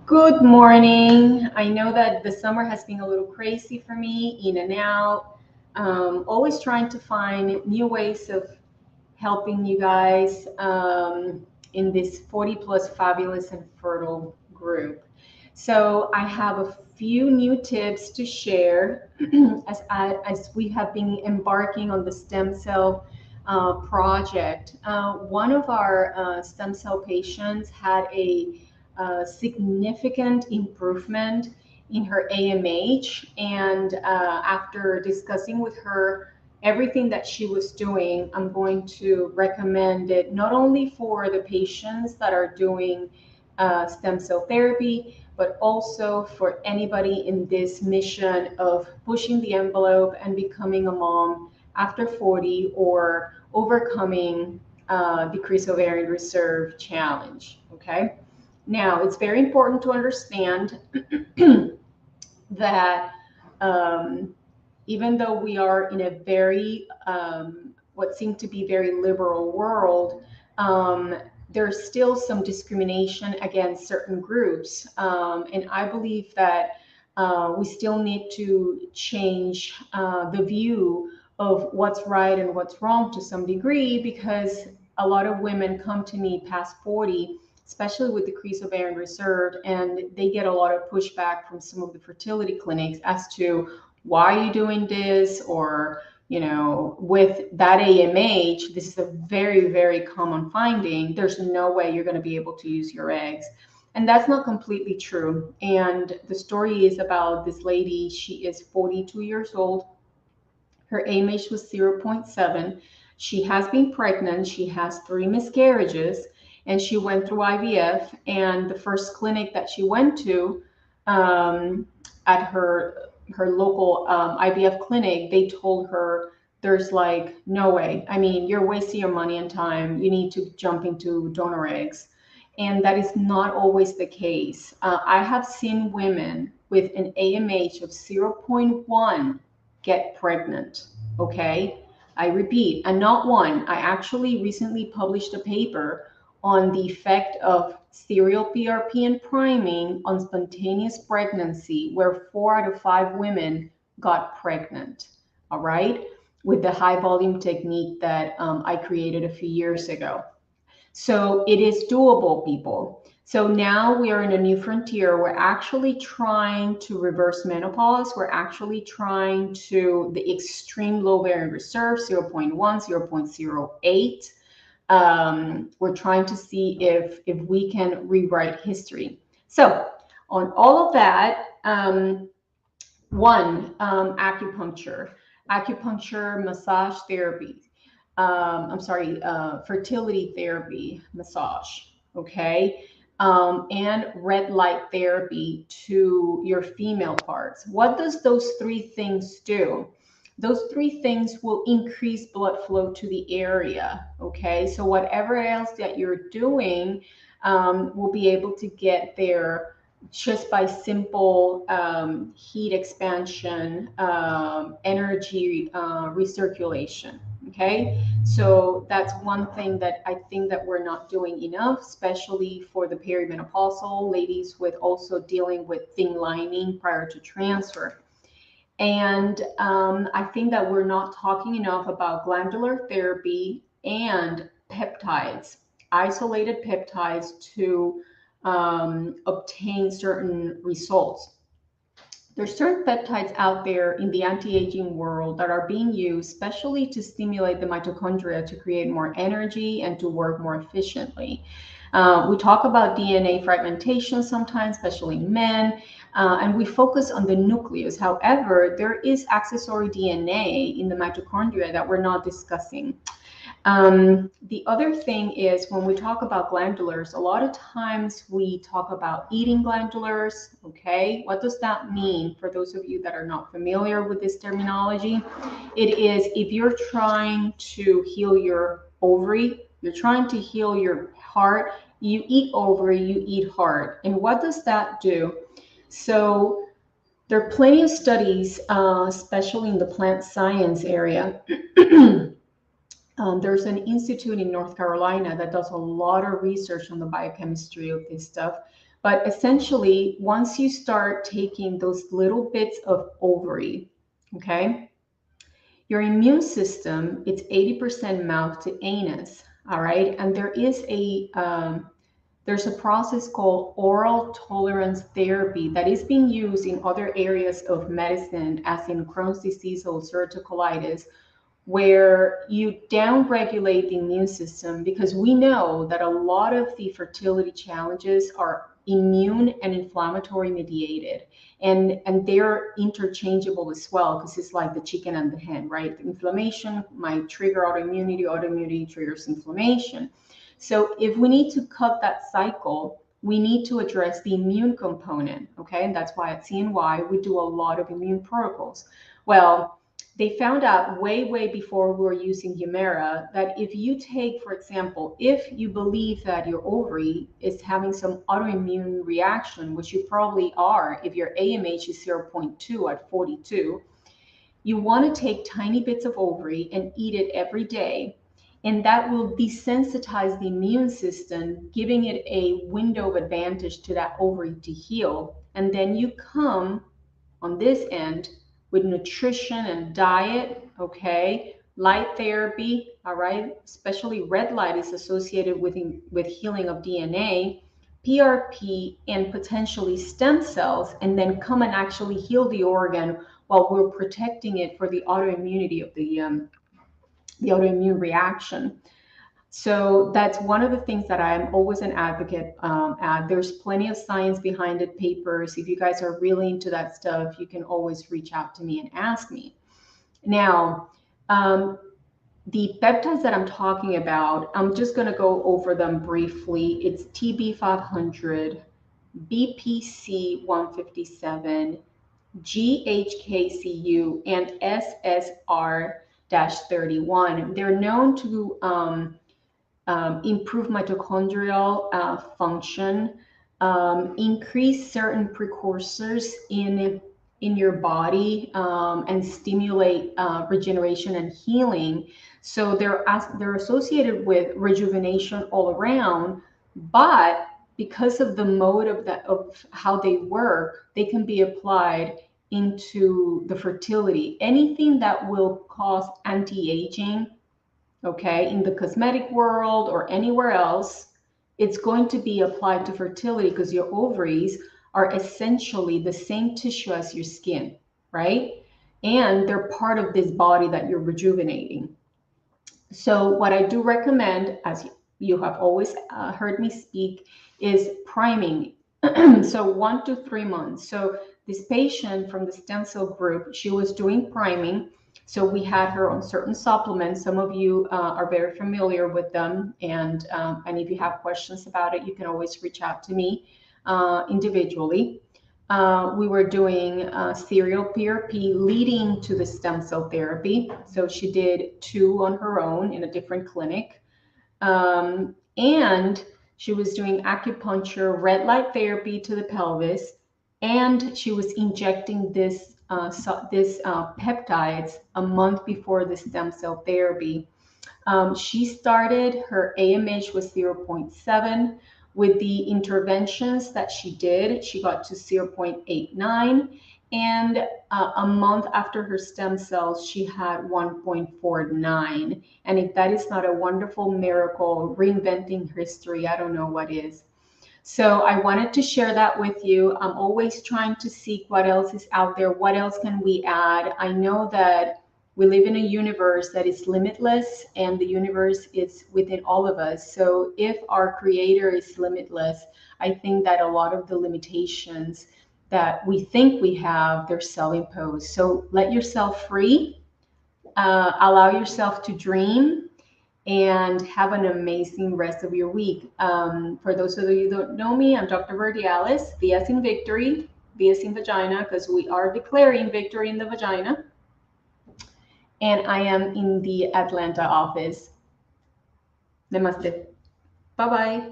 Good morning. I know that the summer has been a little crazy for me, in and out. Always trying to find new ways of helping you guys in this 40 plus fabulous and fertile group. So I have a few new tips to share as we have been embarking on the stem cell project. One of our stem cell patients had a significant improvement in her AMH, and after discussing with her everything that she was doing, I'm going to recommend it not only for the patients that are doing stem cell therapy, but also for anybody in this mission of pushing the envelope and becoming a mom after 40 or overcoming decreased ovarian reserve challenge. Okay. Now, it's very important to understand that even though we are in a very, what seemed to be very liberal world, there's still some discrimination against certain groups. And I believe that we still need to change the view of what's right and what's wrong to some degree, because a lot of women come to me past 40, especially with decreased ovarian reserve, and they get a lot of pushback from some of the fertility clinics as to why are you doing this, or with that AMH, this is a very, very common finding. There's no way you're going to be able to use your eggs. And that's not completely true. And the story is about this lady. She is 42 years old. Her AMH was 0.7. She has been pregnant. She has 3 miscarriages, and she went through IVF. And the first clinic that she went to at her local IVF clinic, they told her there's like no way. I mean, you're wasting your money and time. You need to jump into donor eggs. And that is not always the case. I have seen women with an AMH of 0.1 get pregnant. Okay. I repeat, and not one. I actually recently published a paper on the effect of serial PRP and priming on spontaneous pregnancy, where 4 out of 5 women got pregnant, all right, with the high volume technique that I created a few years ago. So it is doable, people. So now we are in a new frontier. We're actually trying to reverse menopause. We're actually trying to the extreme low ovarian reserve, 0.1, 0.08. We're trying to see if we can rewrite history. So on all of that, acupuncture, massage therapy, fertility therapy, massage, okay, and red light therapy to your female parts. What does those 3 things do? Those 3 things will increase blood flow to the area, okay? So whatever else that you're doing will be able to get there just by simple heat expansion, energy recirculation, okay? So that's one thing that I think that we're not doing enough, especially for the perimenopausal ladies with also dealing with thin lining prior to transfer. And I think that we're not talking enough about glandular therapy and peptides, isolated peptides to obtain certain results. There's certain peptides out there in the anti-aging world that are being used especially to stimulate the mitochondria to create more energy and to work more efficiently. We talk about DNA fragmentation sometimes, especially in men, and we focus on the nucleus. However, there is accessory DNA in the mitochondria that we're not discussing. The other thing is when we talk about glandulars, a lot of times we talk about eating glandulars. Okay, what does that mean for those of you that are not familiar with this terminology? It is if you're trying to heal your ovary, you're trying to heal your heart, you eat ovary, you eat heart. And what does that do? So there are plenty of studies, especially in the plant science area. There's an institute in North Carolina that does a lot of research on the biochemistry of this stuff. But essentially, once you start taking those little bits of ovary, okay, your immune system, it's 80% mouth to anus, all right? And there's a process called oral tolerance therapy that is being used in other areas of medicine, as in Crohn's disease or ulcerative colitis, where you downregulate the immune system, because we know that a lot of the fertility challenges are immune and inflammatory mediated, and they're interchangeable as well, because it's like the chicken and the hen, right? The inflammation might trigger autoimmunity triggers inflammation. So if we need to cut that cycle, we need to address the immune component, okay? And that's why at CNY we do a lot of immune protocols. Well, they found out way before we were using Humira that if you take, for example, if you believe that your ovary is having some autoimmune reaction, which you probably are if your AMH is 0.2 at 42, you want to take tiny bits of ovary and eat it every day. And that will desensitize the immune system, giving it a window of advantage to that ovary to heal. And then you come on this end with nutrition and diet, okay? Light therapy, all right? Especially red light is associated with healing of DNA, PRP, and potentially stem cells, and then come and actually heal the organ while we're protecting it for the autoimmunity of the autoimmune reaction. So that's one of the things that I'm always an advocate at. There's plenty of science behind it, papers. If you guys are really into that stuff, you can always reach out to me and ask me. Now, the peptides that I'm talking about, I'm just going to go over them briefly. It's TB500, BPC 157, GHKCU, and SSR-31. They're known to improve mitochondrial function, increase certain precursors in your body, and stimulate regeneration and healing. So they're associated with rejuvenation all around, but because of the mode of how they work, they can be applied into the fertility. Anything that will cause anti-aging, okay, in the cosmetic world or anywhere else, it's going to be applied to fertility, because your ovaries are essentially the same tissue as your skin, right? And they're part of this body that you're rejuvenating. So what I do recommend, as you have always heard me speak, is priming. So 1 to 3 months. So this patient from the stem cell group, she was doing priming. So we had her on certain supplements. Some of you are very familiar with them. And if you have questions about it, you can always reach out to me individually. We were doing serial PRP leading to the stem cell therapy. So she did 2 on her own in a different clinic. And she was doing acupuncture, red light therapy to the pelvis, and she was injecting this peptides a month before the stem cell therapy. She started, her AMH was 0.7. With the interventions that she did, she got to 0.89. And a month after her stem cells, she had 1.49. And if that is not a wonderful miracle, reinventing history, I don't know what is. So I wanted to share that with you. I'm always trying to seek what else is out there. What else can we add? I know that we live in a universe that is limitless, and the universe is within all of us. So if our creator is limitless, I think that a lot of the limitations that we think we have, they're self-imposed. So let yourself free, allow yourself to dream, and have an amazing rest of your week. For those of you who don't know me, I'm Dr. Verdiales, V as in victory, V as in vagina, because we are declaring victory in the vagina. And I am in the Atlanta office. Namaste. Bye-bye.